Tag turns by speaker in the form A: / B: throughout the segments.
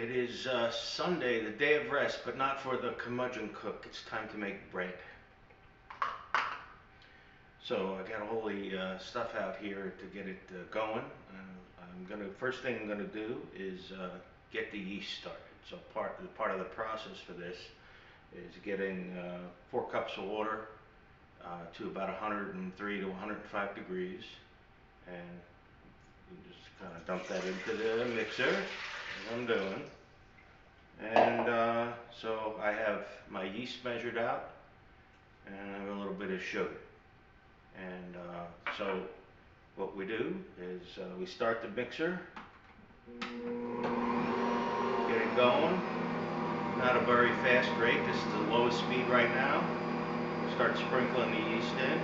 A: It is Sunday, the day of rest, but not for the curmudgeon cook. It's time to make bread. So I got all the stuff out here to get it going. First thing I'm gonna do is get the yeast started. So part of the process for this is getting 4 cups of water to about 103 to 105 degrees, and you just kind of dump that into the mixer, as I'm doing. And so I have my yeast measured out, and I have a little bit of sugar. And so what we do is we start the mixer, get it going. Not a very fast rate. This is the lowest speed right now. Start sprinkling the yeast in,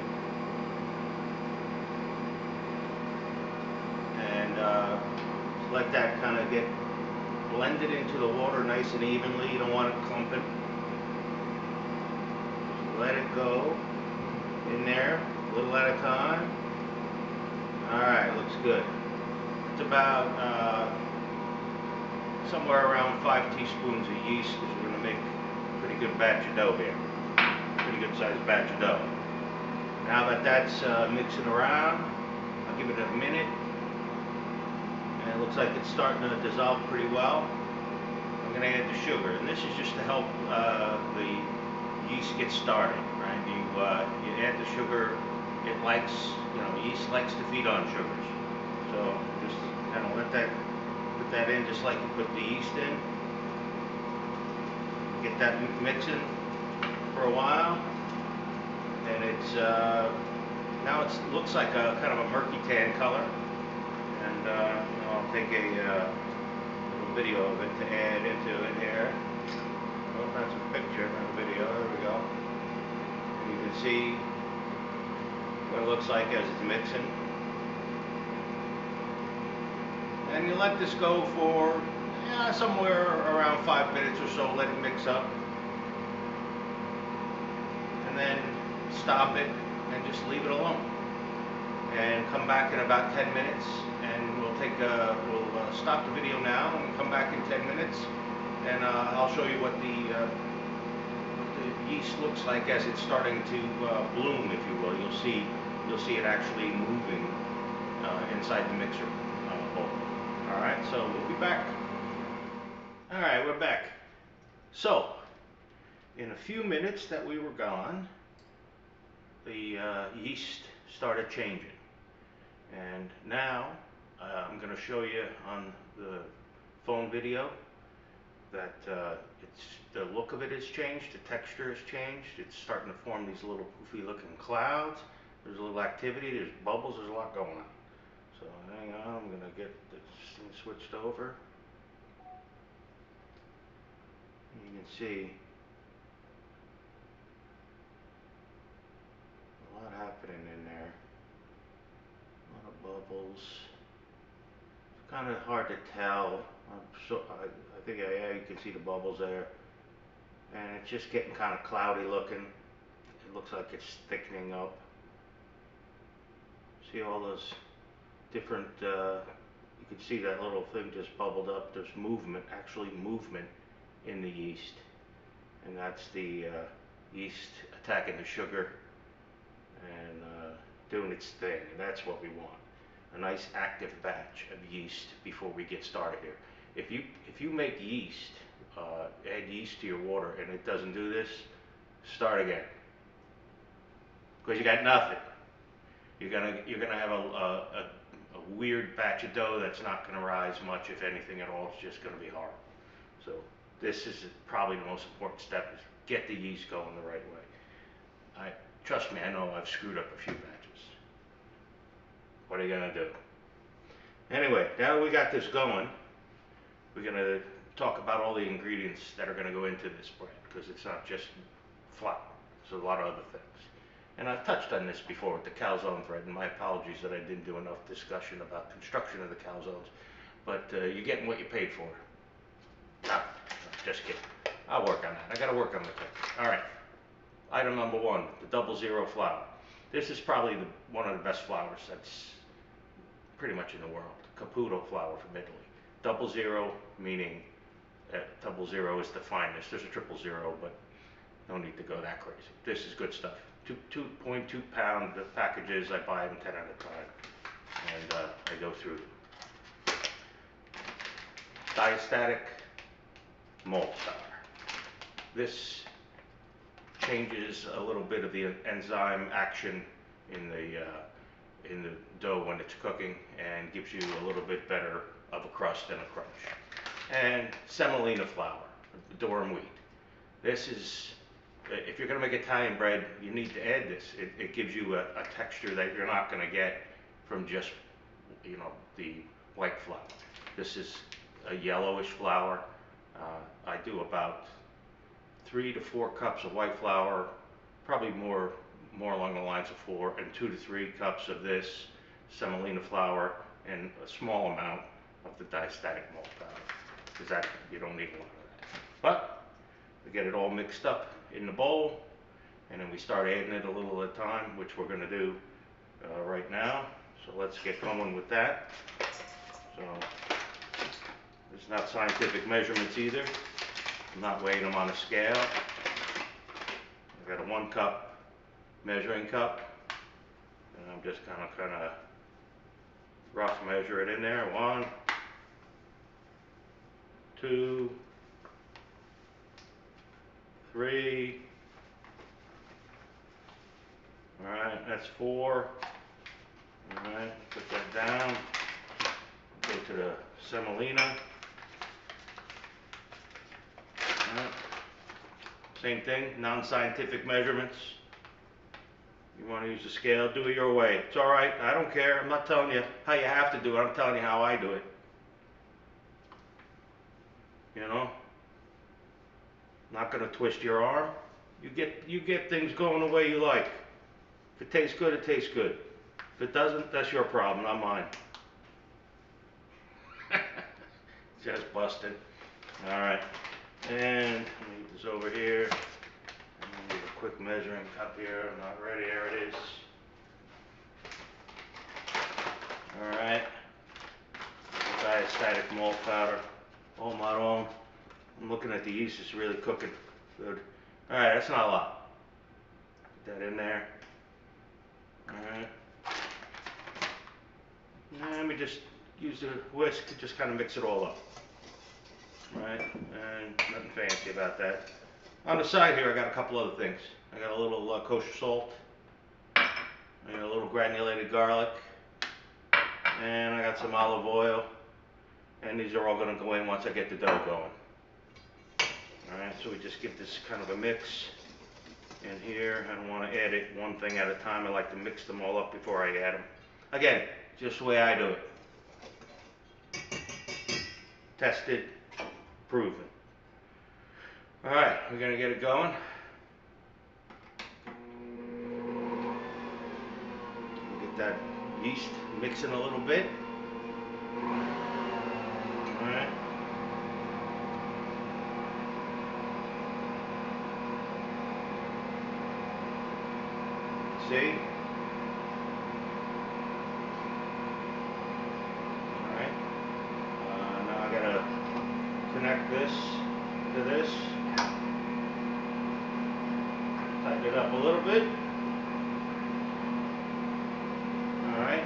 A: and let that kind of get blended into the water nice and evenly. You don't want it clumping. Just let it go in there, a little at a time. Alright, looks good. It's about somewhere around 5 teaspoons of yeast, because we're going to make a pretty good batch of dough here. Pretty good sized batch of dough. Now that that's mixing around, I'll give it a minute. And it looks like it's starting to dissolve pretty well. I'm going to add the sugar, and this is just to help the yeast get started, right? You add the sugar. It likes, yeast likes to feed on sugars. So just kind of put that in just like you put the yeast in. Get that mixing for a while, and it's now it looks like a kind of a murky tan color. And I'll take a little video of it to add into it here. Oh, that's a picture, not a video. There we go. And you can see what it looks like as it's mixing. And you let this go for somewhere around 5 minutes or so. Let it mix up, and then stop it and just leave it alone. And come back in about 10 minutes, and we'll stop the video now and come back in 10 minutes, and I'll show you what the yeast looks like as it's starting to bloom, if you will. You'll see it actually moving inside the mixer bowl. All right, so we'll be back. All right, we're back. So in a few minutes that we were gone, the yeast started changing. And now I'm going to show you on the phone video that the look of it has changed, the texture has changed. It's starting to form these little poofy looking clouds. There's a little activity, there's bubbles, there's a lot going on. So hang on, I'm going to get this thing switched over. You can see a lot happening in there. A lot of bubbles. It's kind of hard to tell. I think you can see the bubbles there. And it's just getting kind of cloudy looking. It looks like it's thickening up. See all those different, you can see that little thing just bubbled up. There's movement, actually movement in the yeast. And that's the yeast attacking the sugar and doing its thing. And that's what we want. A nice active batch of yeast before we get started here. If you make yeast, add yeast to your water and it doesn't do this, start again. Because you got nothing. You're gonna have a weird batch of dough that's not gonna rise much, if anything at all. It's just gonna be hard. So this is probably the most important step, is get the yeast going the right way. Trust me, I know I've screwed up a few batches. What are you gonna do? Anyway, now that we got this going, we're gonna talk about all the ingredients that are gonna go into this bread, because it's not just flour. There's a lot of other things. And I've touched on this before with the calzone bread, and my apologies that I didn't do enough discussion about construction of the calzones, but you're getting what you paid for. No, just kidding. I'll work on that. I gotta work on the cooking. All right. Item number 1, the 00 flour. This is probably one of the best flours that's pretty much in the world. Caputo flour from Italy. 00 meaning double zero is the finest. There's a triple zero, but no need to go that crazy. This is good stuff. 2.2 pound packages. I buy them 10 at a time, and I go through them. Diastatic malt flour. This changes a little bit of the enzyme action in the dough when it's cooking, and gives you a little bit better of a crust and a crunch. And semolina flour, durum wheat. This is, if you're going to make Italian bread, you need to add this. It gives you a texture that you're not going to get from just, the white flour. This is a yellowish flour. I do about 3 to 4 cups of white flour, probably more along the lines of 4, and 2 to 3 cups of this semolina flour, and a small amount of the diastatic malt powder, because that, you don't need a lot of that. But we get it all mixed up in the bowl, and then we start adding it a little at a time, which we're going to do right now. So let's get going with that. So it's not scientific measurements either. I'm not weighing them on a scale. I've got a 1 cup measuring cup, and I'm just kind of rough measure it in there. 1, 2, 3. All right, that's 4. All right, put that down. Go to the semolina. All right. Same thing, non-scientific measurements. You want to use the scale, do it your way. It's all right, I don't care. I'm not telling you how you have to do it. I'm telling you how I do it. I'm not going to twist your arm. You get things going the way you like. If it tastes good, it tastes good. If it doesn't, that's your problem, not mine. Just busted. All right, and let me get this over here. I'm going to need a quick measuring cup here. I'm not ready. There it is. All right. Diastatic malt powder. Oh, my own. I'm looking at the yeast. It's really cooking good. All right, that's not a lot. Put that in there. All right. Now let me just use the whisk to just kind of mix it all up. All right, and nothing fancy about that. On the side here, I got a couple other things. I got a little kosher salt, I got a little granulated garlic, and I got some olive oil, and these are all going to go in once I get the dough going. Alright, so we just give this kind of a mix in here. I don't want to add it one thing at a time. I like to mix them all up before I add them. Again, just the way I do it. Tested, proven. Alright, we're going to get it going. Get that yeast mixing a little bit. Alright. See? Alright. Now I gotta connect this to this. Tighten it up a little bit. Alright.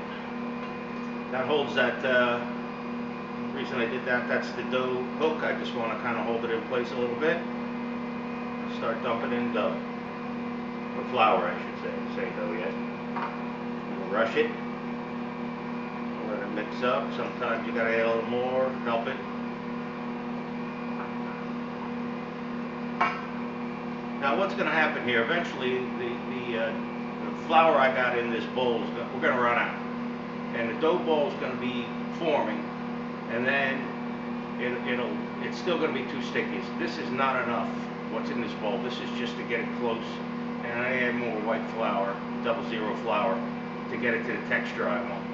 A: That holds that, the reason I did that, that's the dough hook. I just want to kind of hold it in place a little bit. Start dumping in dough. Or flour, I should say. This ain't dough yet. Rush it. Let it mix up. Sometimes you gotta add a little more, help it. Now what's gonna happen here, eventually the flour I got in this bowl, we're gonna run out. And the dough ball is gonna be forming, and then it's still gonna be too sticky. This is not enough, what's in this bowl. This is just to get it close. And I add more white flour, 00 flour, to get it to the texture I want.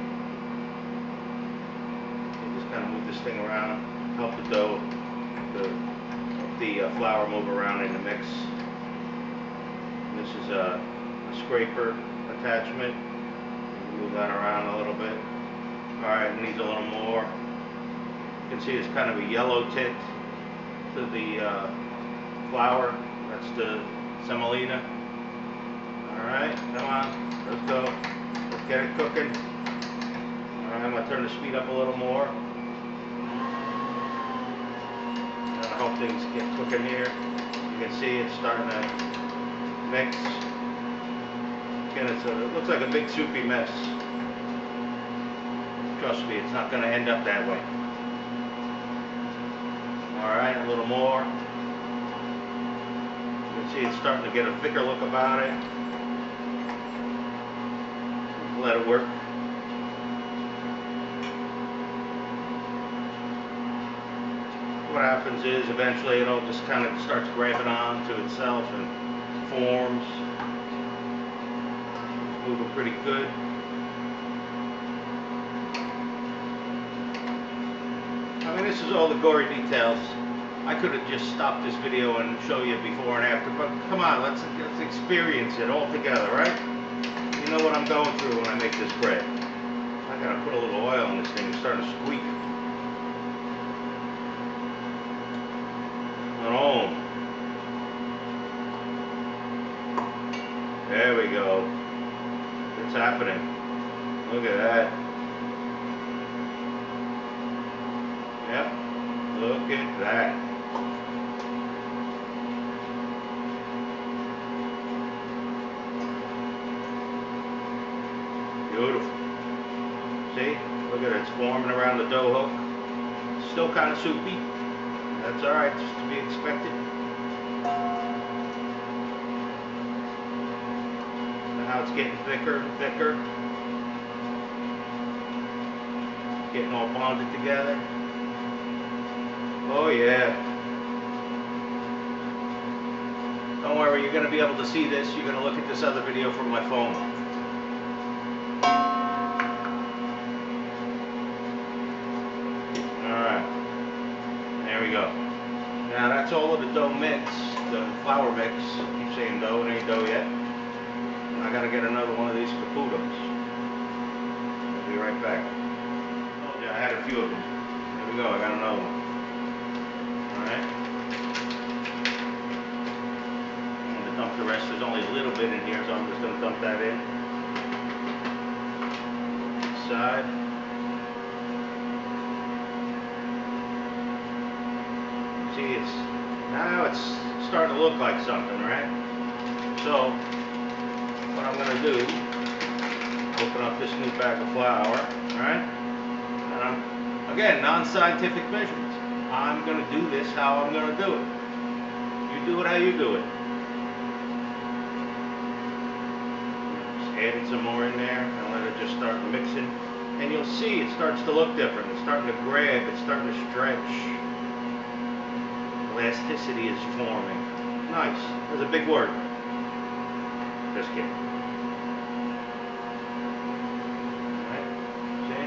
A: So just kind of move this thing around, help the dough, the flour move around in the mix. And this is a scraper attachment. Move that around a little bit. All right, it needs a little more. You can see it's kind of a yellow tint. to the flour. That's the semolina. Alright, come on, let's go. Let's get it cooking. Alright, I'm going to turn the speed up a little more. I hope things get cooking here. You can see it's starting to mix. Again, it looks like a big soupy mess. Trust me, it's not going to end up that way. Alright, a little more. You can see it's starting to get a thicker look about it. Let it work. What happens is eventually it all just kind of starts grabbing on to itself and forms. It's moving pretty good. I mean, this is all the gory details. I could have just stopped this video and show you before and after, but come on, let's experience it all together, right? You know what I'm going through when I make this bread. I gotta put a little oil on this thing. It's starting to squeak. Oh. There we go. It's happening. Look at that. Yep. Look at that. Beautiful. See? Look at it. It's forming around the dough hook. Still kind of soupy. That's alright. Just to be expected. Now it's getting thicker and thicker. Getting all bonded together. Oh yeah. Don't worry, you're going to be able to see this. You're going to look at this other video from my phone. Alright. There we go. Now that's all of the dough mix, the flour mix. I keep saying dough, it ain't dough yet. I gotta get another one of these caputos. I'll be right back. Oh yeah, I had a few of them. There we go, I got another one. Alright. I'm gonna dump the rest. There's only a little bit in here, so I'm just gonna dump that in. Side. See, now it's starting to look like something, right? So what I'm going to do, open up this new bag of flour, right? And again, non-scientific measurements. I'm going to do this how I'm going to do it. You do it how you do it. Just adding some more in there and let it just start mixing. And you'll see it starts to look different. It's starting to grab, it's starting to stretch. Elasticity is forming. Nice. That's a big word. Just kidding. Alright. See?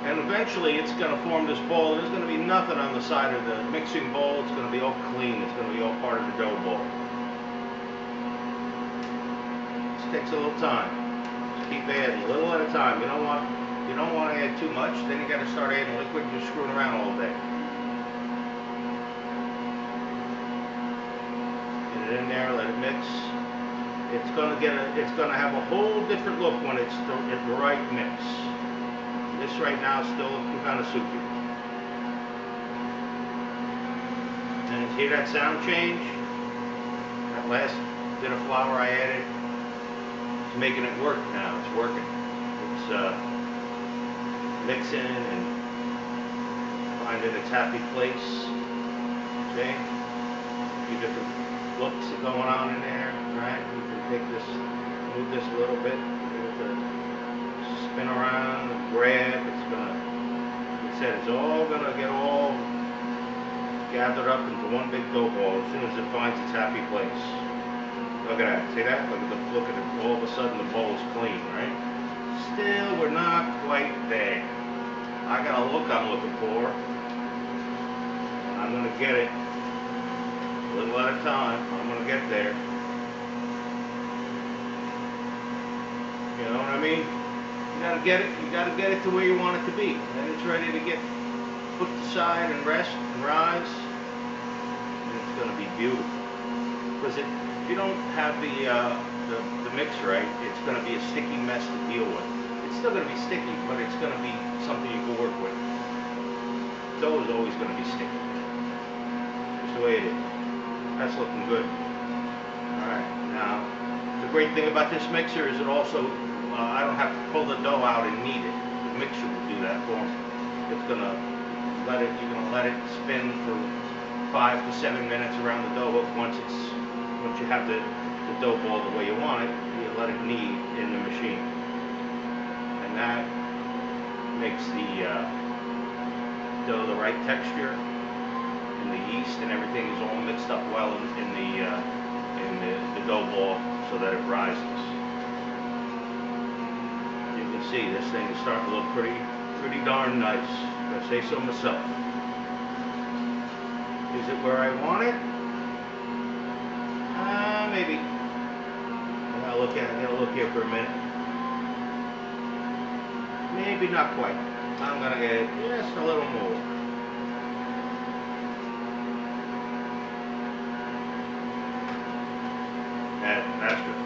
A: And eventually it's going to form this ball. There's going to be nothing on the side of the mixing bowl. It's going to be all clean. It's going to be all part of the dough ball. This takes a little time. Just keep adding a little at a time. You don't want to add too much. Then you got to start adding liquid and you're screwing around all day. In there, let it mix. It's gonna have a whole different look when it's the right mix. This right now is still looking kind of soupy. And hear that sound change? That last bit of flour I added, it's making it work now. It's working. It's mixing and finding its happy place. Okay? A few different looks going on in there, right? You can take this, move this a little bit, give it a spin around, and grab. It's gonna, like I said, it's all gonna get all gathered up into one big dough ball as soon as it finds its happy place. Look at that. See that? Look at it. All of a sudden the bowl is clean, right? Still, we're not quite there. I got a look I'm looking for. I'm gonna get it. A little at a time. I'm going to get there. You know what I mean? You got to get it. You got to get it to where you want it to be. Then it's ready to get put aside and rest and rise, and it's going to be beautiful. Because if you don't have the mix right, it's going to be a sticky mess to deal with. It's still going to be sticky, but it's going to be something you can work with. Dough is always going to be sticky. Just the way it is. That's looking good. Alright, now the great thing about this mixer is it also, I don't have to pull the dough out and knead it. The mixer will do that for me. It's going to you're going to let it spin for 5 to 7 minutes around the dough hook. Once you have the dough ball the way you want it, you let it knead in the machine. And that makes the dough the right texture, and the yeast and everything is all mixed up well in the dough ball so that it rises. You can see this thing is starting to look pretty darn nice, if I say so myself. Is it where I want it? Maybe. I'll look here for a minute. Maybe not quite. I'm gonna get just a little more. That's good.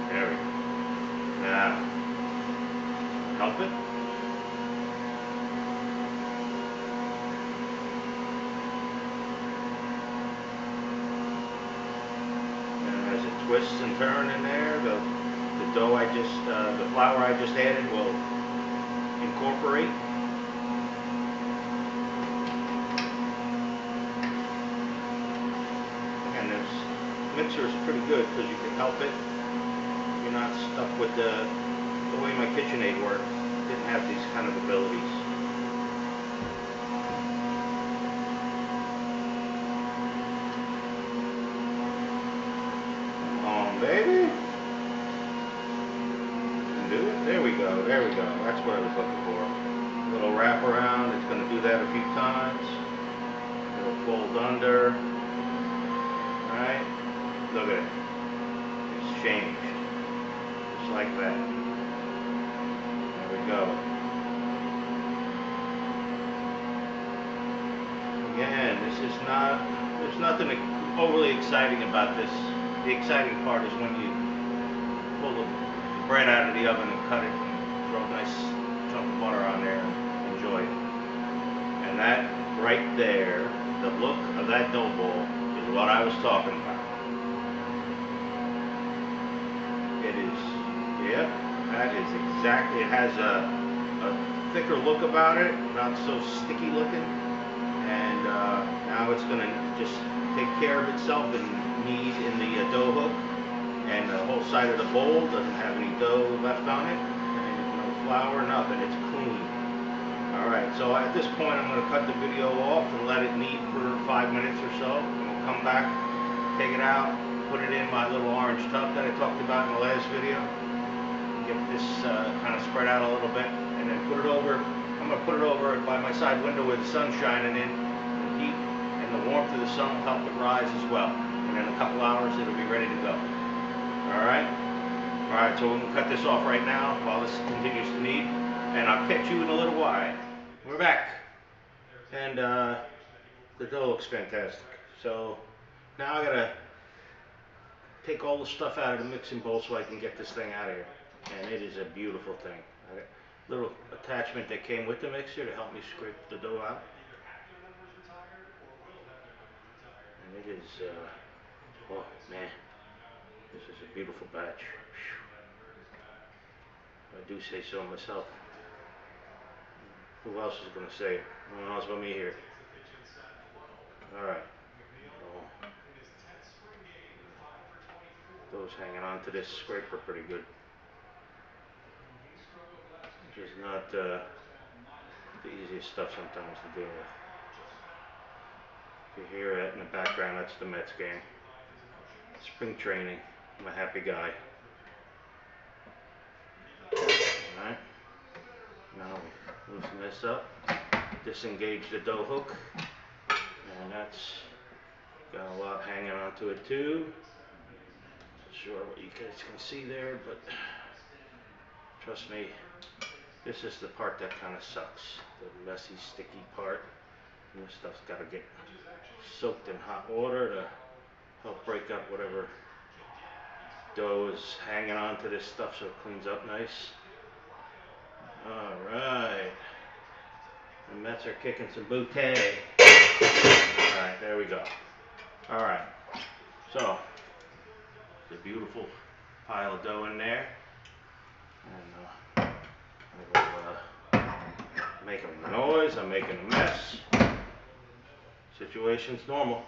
A: There we go. Now, help it. And as it twists and turns in there, the dough the flour I just added will incorporate. And this mixer is pretty good because you can help it. You're not stuck with the way my KitchenAid worked. Didn't have these kind of abilities. Come on, baby. Do it. There we go. There we go. That's what I was looking for. A little wrap around. It's going to do that a few times. It'll fold under. Alright. Look at it. It's changed. Just like that. There we go. Again, there's nothing overly exciting about this. The exciting part is when you pull the bread out of the oven and cut it and throw a nice chunk of butter on there and enjoy it. And that right there, the look of that dough ball is what I was talking about. It is, yeah, that is exactly, it has a thicker look about it, not so sticky looking. And now it's going to just take care of itself and knead in the dough hook. And the whole side of the bowl doesn't have any dough left on it, and no flour, nothing. It's clean. Alright, so at this point I'm going to cut the video off and let it knead for 5 minutes or so. And we'll come back, take it out, put it in my little orange tub that I talked about in the last video. Get this kind of spread out a little bit, and then put it over. I'm going to put it over by my side window where the sun's shining in. The heat and the warmth of the sun will help it rise as well. And in a couple hours it'll be ready to go. Alright? Alright, so we're going to cut this off right now while this continues to knead. And I'll catch you in a little while. We're back. And the dough looks fantastic. So now I got to take all the stuff out of the mixing bowl so I can get this thing out of here. And it is a beautiful thing. I got a little attachment that came with the mixer to help me scrape the dough out. And it is, oh man, this is a beautiful batch. I do say so myself. Who else is going to say it? No one else but me here. Alright. Those hanging on to this scraper pretty good. Which is not the easiest stuff sometimes to deal with. If you hear it in the background, that's the Mets game. Spring training. I'm a happy guy. Alright. Now we loosen this up. Disengage the dough hook. And that's got a lot hanging onto it too. Not sure what you guys can see there, but trust me, this is the part that kind of sucks. The messy, sticky part. And this stuff's got to get soaked in hot water to help break up whatever dough is hanging on to this stuff so it cleans up nice. Alright. The Mets are kicking some booty. Alright, there we go. Alright. So, it's a beautiful pile of dough in there. And I will making a noise, I'm making a mess. Situation's normal.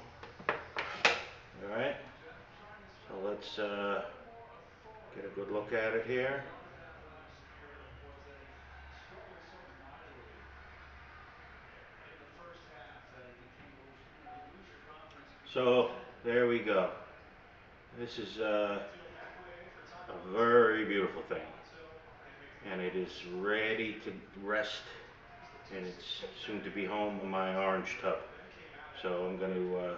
A: Alright. So let's get a good look at it here. So there we go. This is a very beautiful thing, and it is ready to rest, and it's soon to be home in my orange tub. So I'm going to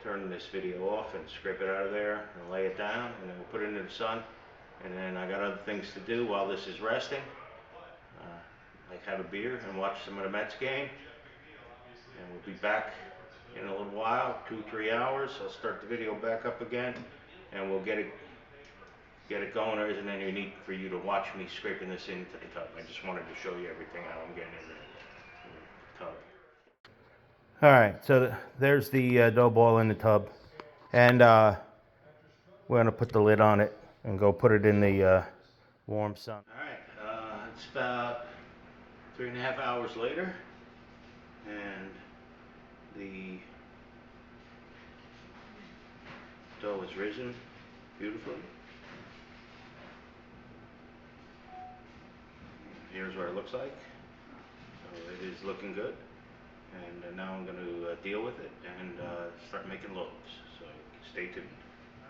A: turn this video off and scrape it out of there and lay it down, and then we'll put it into the sun. And then I got other things to do while this is resting, like have a beer and watch some of the Mets game. And we'll be back in a little while, 2-3 hours. I'll start the video back up again, and we'll get it going. There isn't any need for you to watch me scraping this into the tub. I just wanted to show you everything how I'm getting in the tub. All right, so there's the dough ball in the tub, and we're gonna put the lid on it and go put it in the warm sun. All right, it's about 3.5 hours later, and the dough has risen beautifully. Here's what it looks like. So it is looking good, and now I'm going to deal with it and start making loaves. So stay tuned.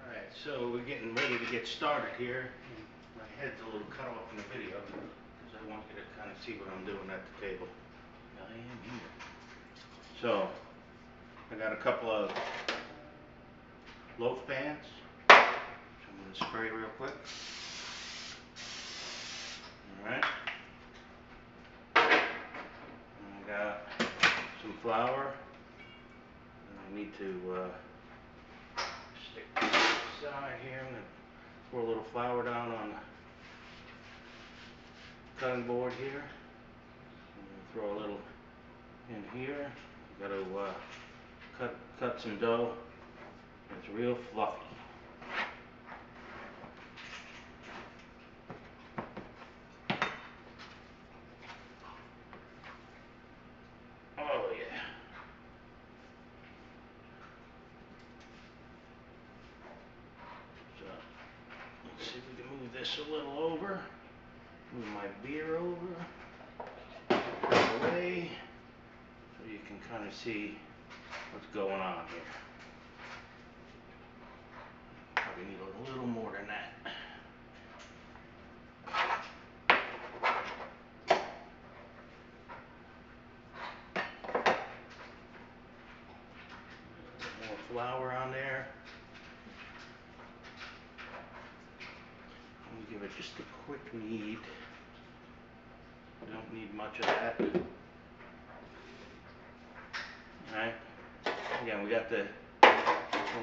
A: All right, so we're getting ready to get started here. My head's a little cut off in the video because I want you to kind of see what I'm doing at the table. I am here. So I got a couple of loaf pans, which I'm going to spray real quick. All right. And I got some flour, and I need to stick this aside here. I'm going to pour a little flour down on the cutting board here. I'm going to throw a little in here. Got to cut some dough. It's real fluffy. Oh yeah. So let's see if we can move this a little over. Move my beer over, away, so you can kind of see what's going on here. Probably need a little more than that. More flour on there. I'm gonna give it just a quick knead. Don't need much of that. Alright. Again, we got the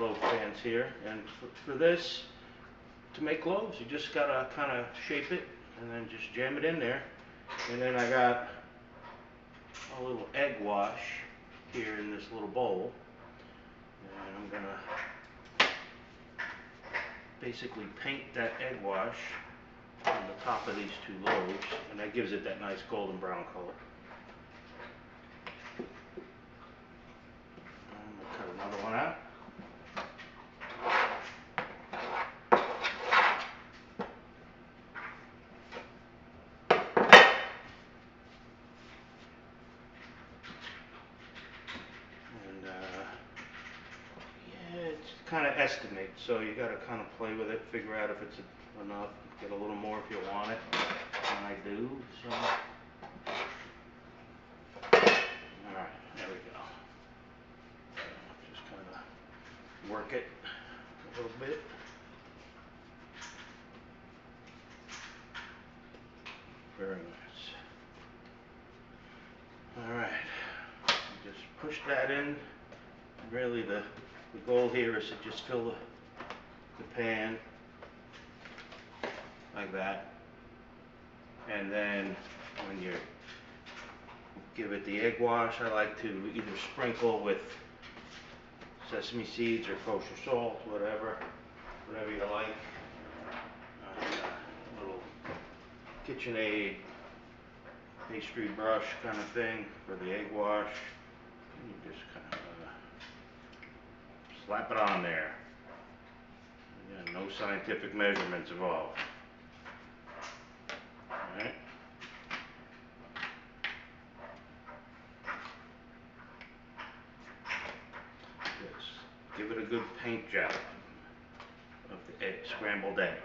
A: loaf pans here, and for this, to make loaves, you just gotta kind of shape it and then just jam it in there. And then I got a little egg wash here in this little bowl, and I'm gonna basically paint that egg wash on the top of these two loaves, and that gives it that nice golden brown color. I'm gonna cut another one out. And yeah, it's kind of estimate, so you got to kind of play with it, figure out if it's enough, get a little more if you want it, and I do, so. Alright, there we go. Just kind of work it a little bit. Very nice. Alright, just push that in. Really the goal here is to just fill the pan like that. And then when you give it the egg wash, I like to either sprinkle with sesame seeds or kosher salt, whatever you like. A little KitchenAid pastry brush kind of thing for the egg wash. And you just kind of slap it on there. Again, no scientific measurements involved. Alright. Just give it a good paint job of the egg, scrambled egg.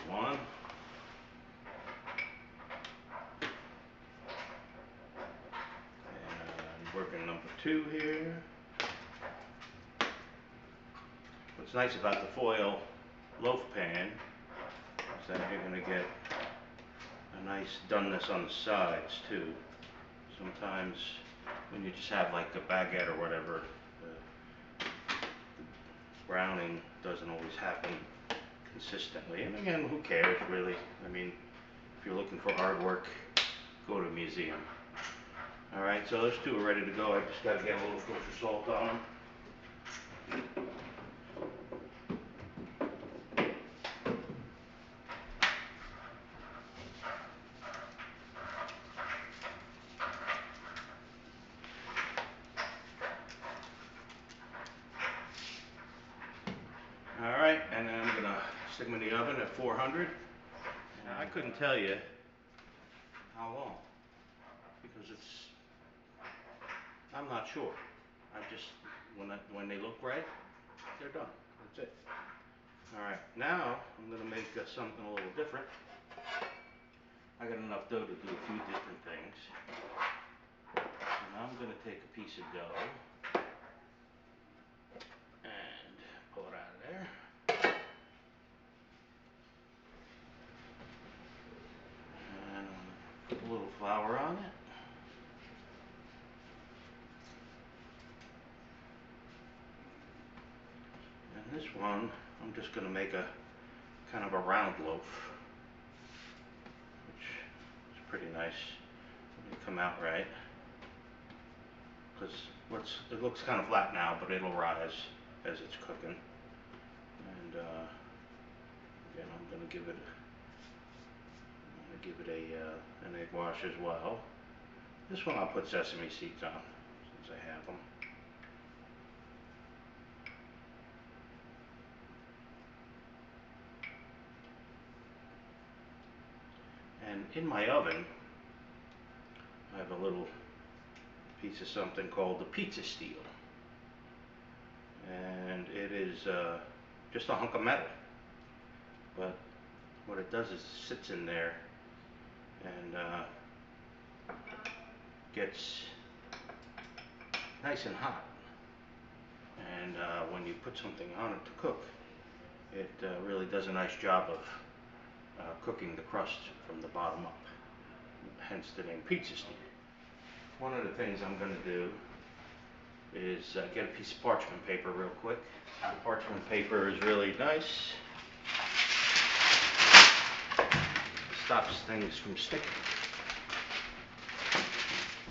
A: One. And working number two here. What's nice about the foil loaf pan is that you're going to get a nice doneness on the sides too. Sometimes when you just have like a baguette or whatever, the browning doesn't always happen consistently. And again, who cares really? I mean, if you're looking for artwork, go to a museum. Alright, so those two are ready to go. I just got to get a little kosher salt on them. Alright, and then I'm going to stick them in the oven at 400. Now, I couldn't tell you how long, because I'm not sure. I just, when they look right, they're done. That's it. Alright, now I'm going to make something a little different. I got enough dough to do a few different things. And I'm going to take a piece of dough and pull it out of there. And put a little flour on it. And this one, I'm just going to make a kind of a round loaf, which is pretty nice when they come out right. Because it looks kind of flat now, but it'll rise as it's cooking. And again, I'm going to give it an egg wash as well. This one I'll put sesame seeds on since I have them. And in my oven, I have a little piece of something called the pizza steel. And it is just a hunk of metal. But what it does is it sits in there and gets nice and hot. And when you put something on it to cook, it really does a nice job of cooking the crust from the bottom up, hence the name pizza steel. One of the things I'm going to do is get a piece of parchment paper real quick. Parchment paper is really nice. Stops things from sticking.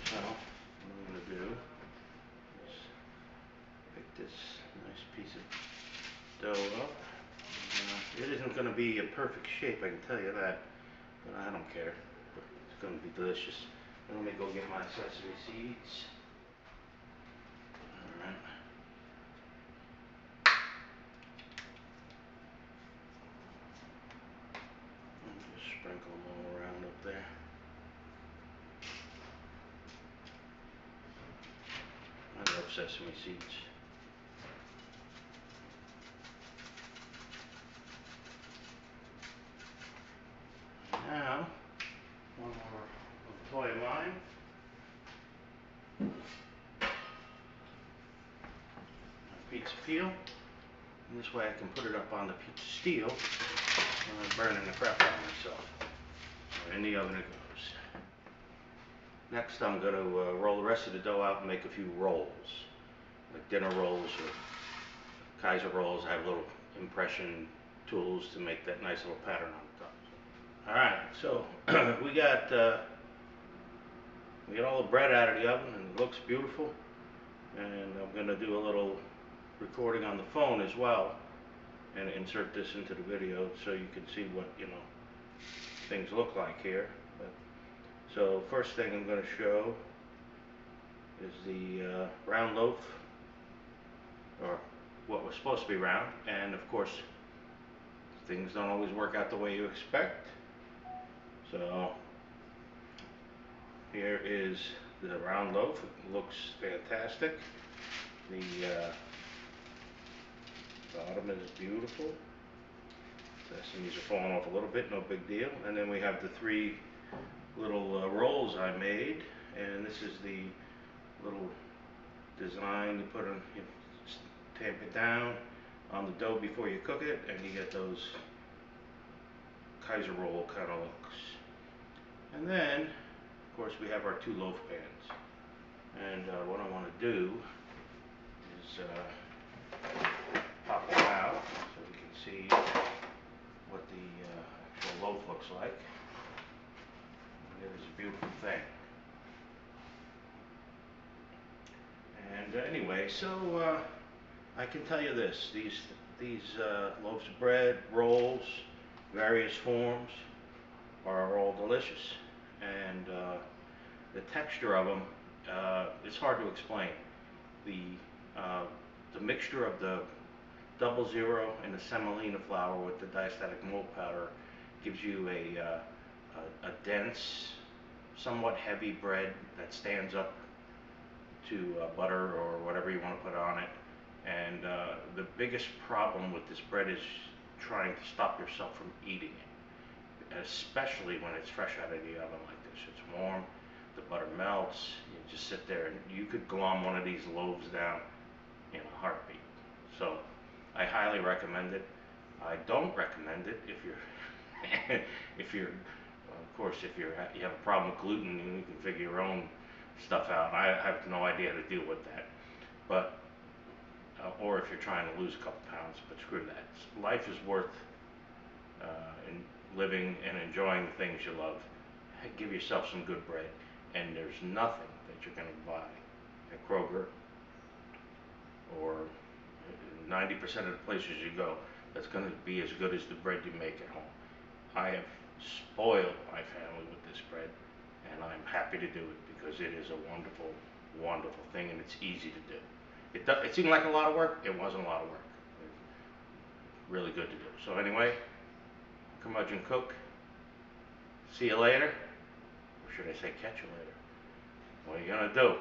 A: So what I'm going to do is pick this nice piece of dough up. It isn't going to be a perfect shape, I can tell you that, but I don't care. It's going to be delicious. Let me go get my sesame seeds. Alright. Just sprinkle them all around up there. I love sesame seeds. Now, one more toy of mine. A pizza peel. And this way I can put it up on the pizza steel without burning the crap out of myself. So in the oven it goes. Next I'm going to roll the rest of the dough out and make a few rolls, like dinner rolls or Kaiser rolls. I have little impression tools to make that nice little pattern on the top. Alright, so we got all the bread out of the oven and it looks beautiful. And I'm going to do a little recording on the phone as well and insert this into the video so you can see what, things look like here. So first thing I'm going to show is the round loaf, or what was supposed to be round, and of course things don't always work out the way you expect. So here is the round loaf. It looks fantastic. The bottom is beautiful. Sesames are falling off a little bit, no big deal. And then we have the three little rolls I made, and this is the little design. You put on, tamp it down on the dough before you cook it, and you get those Kaiser roll kind of looks. And then, of course, we have our two loaf pans. And what I want to do is pop them out so we can see what the actual loaf looks like. And there's a beautiful thing. And anyway, so I can tell you this: these loaves of bread, rolls, various forms, are all delicious, and the texture of them, it's hard to explain. The the mixture of the 00 and the semolina flour with the diastatic mold powder gives you a dense, somewhat heavy bread that stands up to butter or whatever you want to put on it. And the biggest problem with this bread is trying to stop yourself from eating it, especially when it's fresh out of the oven like this. It's warm, the butter melts, you just sit there and you could glom one of these loaves down in a heartbeat. So I highly recommend it. I don't recommend it if you're if you're of course if you have a problem with gluten, you can figure your own stuff out. I have no idea how to deal with that. But or if you're trying to lose a couple pounds, but screw that. Life is worth in living and enjoying the things you love. Give yourself some good bread, and there's nothing that you're going to buy at Kroger or 90% of the places you go that's going to be as good as the bread you make at home. I have spoiled my family with this bread, and I'm happy to do it because it is a wonderful, wonderful thing, and it's easy to do. It seemed like a lot of work. It wasn't a lot of work. Really good to do. So anyway, curmudgeon cook. See you later. Or should I say catch you later? What are you going to do?